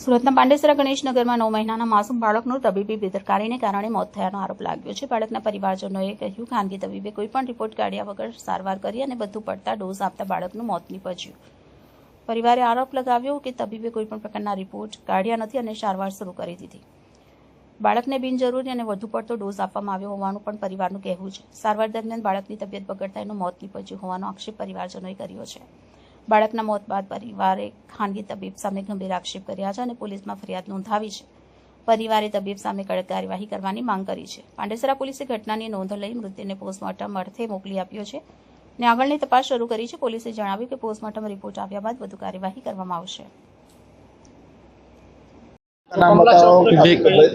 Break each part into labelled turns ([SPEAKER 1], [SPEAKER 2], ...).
[SPEAKER 1] સુરતના પાંડેસરા ગણેશનગરમાં 9 મહિનાના માસૂમ બાળકનું તબીબી બેદરકારીને કારણે મોત થયાનો આરોપ લાગ્યો છે. બાળકના પરિવારજનોએ કહ્યું, ખાનગી તબીબે કોઈપણ રિપોર્ટ કાઢ્યા વગર સારવાર કરી અને વધુ પડતા ડોઝ આપતા બાળકનું મોત નીપજ્યું. પરિવારે આરોપ લગાવ્યો કે તબીબે કોઈપણ પ્રકારના રિપોર્ટ કાઢ્યા નથી અને સારવાર શરૂ કરી દીધી. બાળકને બિનજરૂરી અને વધુ પડતો ડોઝ આપવામાં આવ્યો હોવાનું પણ પરિવારનું કહેવું છે. સારવાર દરમિયાન બાળકની તબિયત બગડતા એનું મોત નીપજ્યું હોવાનો આક્ષેપ પરિવારજનોએ કર્યો છે. બાળકના મોત બાદ પરિવારે ખાનગી તબીબ સામે ગંભીર આક્ષેપ કર્યા છે અને પોલીસમાં ફરિયાદ નોંધાવી છે. પરિવારે તબીબ સામે કડક કાર્યવાહી કરવાની માંગ કરી છે. પાંડેસરા પોલીસે ઘટનાની નોંધ લઈ મૃતદેહને પોસ્ટમોર્ટમ અર્થે મોકલી આપ્યો છે અને આગળની તપાસ શરૂ કરી છે. પોલીસે જણાવ્યું કે પોસ્ટમોર્ટમ રિપોર્ટ આવ્યા બાદ વધુ કાર્યવાહી કરવામાં આવશે.
[SPEAKER 2] नाम बताओ,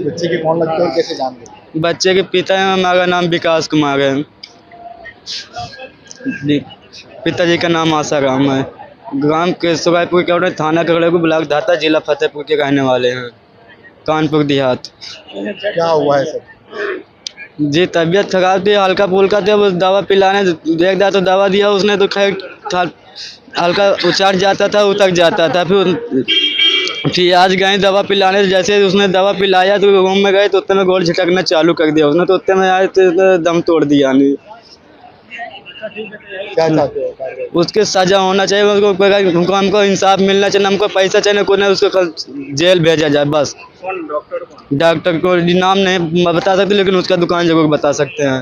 [SPEAKER 2] बच्चे की कौन लगते हो, कैसे जान गए?
[SPEAKER 3] बच्चे के पिता हैं, हमारा नाम विकास कुमार है। पिताजी का नाम आसाराम है। ग्राम केशवरायपुर के और थाना कगड़ेपुर ब्लॉक धाता जिला फतेहपुर के रहने वाले हैं, कानपुर देहात।
[SPEAKER 2] क्या हुआ है सब?
[SPEAKER 3] जी तबीयत खराब थी, हल्का फुल्का थे, वो दवा पिलाने एक दार तो दवा दिया उसने तो खैर हल्का उचाट जाता था, उतर जाता था। फिर आज गए दवा पिलाने, जैसे उसने दवा पिलाया तो रूम में गए तो उतने में गोल झटकना चालू कर दिया उसने, तो उतने में आए तो दम तोड़ दिया नहीं।
[SPEAKER 2] क्या चाहते हो?
[SPEAKER 3] उसके सजा होना चाहिए, उसको हमको इंसाफ मिलना चाहिए, हमको पैसा चाहिए, कोई नहीं उसको जेल भेजा जाए बस। डॉक्टर को नाम नहीं बता सकते लेकिन उसका दुकान जरूर बता सकते हैं।